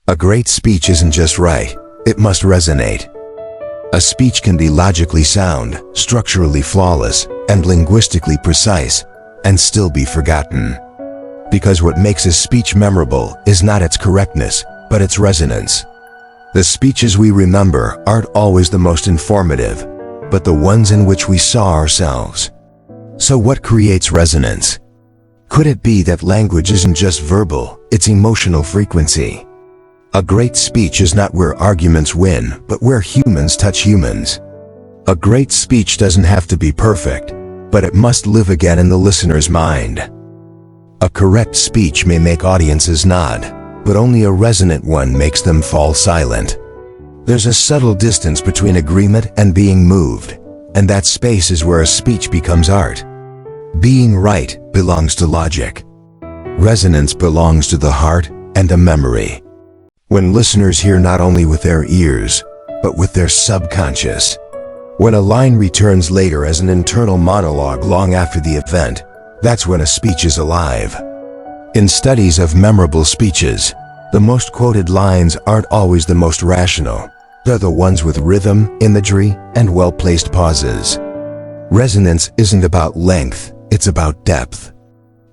A great speech isn't just right, it must resonate. A speech can be logically sound, structurally flawless, and linguistically precise, and still be forgotten. Because what makes a speech memorable is not its correctness, but its resonance. The speeches we remember aren't always the most informative, but the ones in which we saw ourselves. So what creates resonance? Could it be that language isn't just verbal, it's emotional frequency? A great speech is not where arguments win, but where humans touch humans. A great speech doesn't have to be perfect, but it must live again in the listener's mind. A correct speech may make audiences nod, but only a resonant one makes them fall silent. There's a subtle distance between agreement and being moved, and that space is where a speech becomes art. Being right belongs to logic. Resonance belongs to the heart and to memory. When listeners hear not only with their ears, but with their subconscious. When a line returns later as an internal monologue long after the event, that's when a speech is alive. In studies of memorable speeches, the most quoted lines aren't always the most rational. They're the ones with rhythm, imagery, and well-placed pauses. Resonance isn't about length, it's about depth.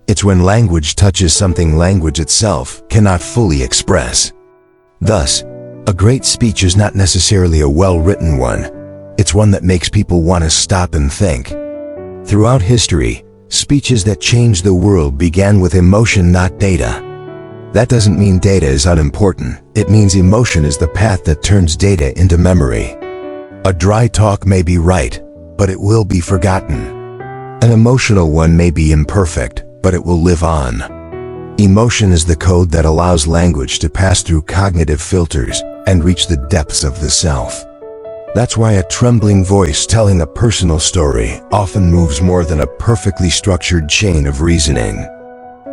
It's when language touches something language itself cannot fully express. Thus, a great speech is not necessarily a well-written one. It's one that makes people want to stop and think. Throughout history, speeches that changed the world began with emotion, not data. That doesn't mean data is unimportant. It means emotion is the path that turns data into memory. A dry talk may be right, but it will be forgotten. An emotional one may be imperfect, but it will live on. Emotion is the code that allows language to pass through cognitive filters and reach the depths of the self. That's why a trembling voice telling a personal story often moves more than a perfectly structured chain of reasoning.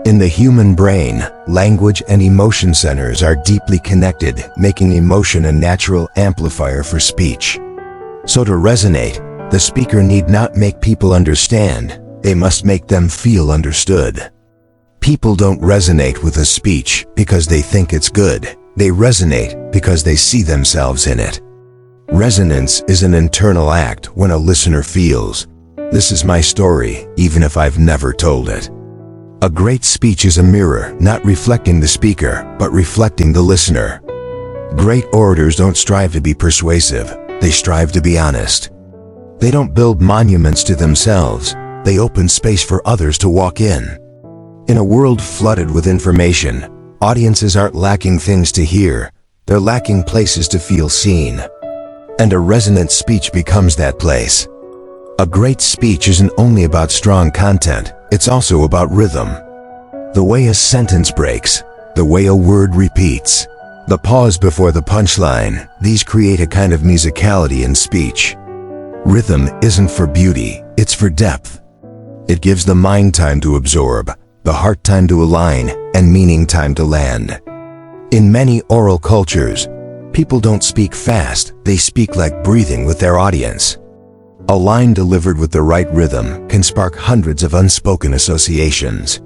In the human brain, language and emotion centers are deeply connected, making emotion a natural amplifier for speech. So to resonate, the speaker need not make people understand, they must make them feel understood. People don't resonate with a speech because they think it's good. They resonate because they see themselves in it. Resonance is an internal act when a listener feels, "This is my story, even if I've never told it." A great speech is a mirror, not reflecting the speaker, but reflecting the listener. Great orators don't strive to be persuasive, they strive to be honest. They don't build monuments to themselves, they open space for others to walk in. In a world flooded with information, audiences aren't lacking things to hear, they're lacking places to feel seen. And a resonant speech becomes that place. A great speech isn't only about strong content, it's also about rhythm. The way a sentence breaks, the way a word repeats, the pause before the punchline, these create a kind of musicality in speech. Rhythm isn't for beauty, it's for depth. It gives the mind time to absorb, the heart time to align, and meaning time to land. In many oral cultures, people don't speak fast, they speak like breathing with their audience. A line delivered with the right rhythm can spark hundreds of unspoken associations.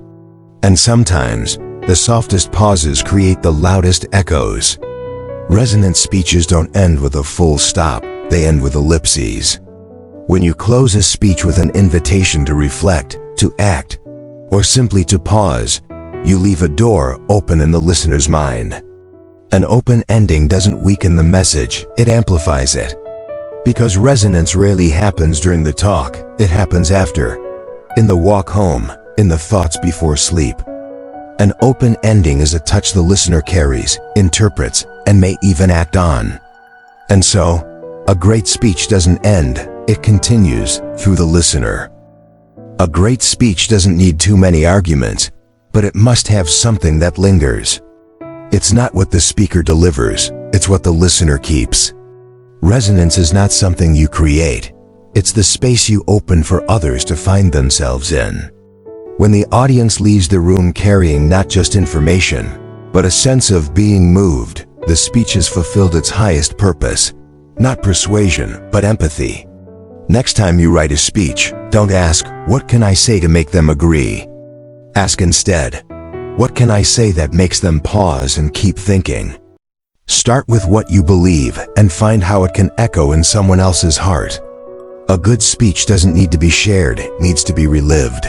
And sometimes, the softest pauses create the loudest echoes. Resonant speeches don't end with a full stop, they end with ellipses. When you close a speech with an invitation to reflect, to act, or simply to pause, you leave a door open in the listener's mind. An open ending doesn't weaken the message, it amplifies it. Because resonance rarely happens during the talk, it happens after. In the walk home, in the thoughts before sleep. An open ending is a touch the listener carries, interprets, and may even act on. And so, a great speech doesn't end, it continues through the listener. A great speech doesn't need too many arguments, but it must have something that lingers. It's not what the speaker delivers, it's what the listener keeps. Resonance is not something you create, it's the space you open for others to find themselves in. When the audience leaves the room carrying not just information, but a sense of being moved, the speech has fulfilled its highest purpose. Not persuasion, but empathy. Next time you write a speech, don't ask, "What can I say to make them agree?" Ask instead, "What can I say that makes them pause and keep thinking?" Start with what you believe and find how it can echo in someone else's heart. A good speech doesn't need to be shared, it needs to be relived.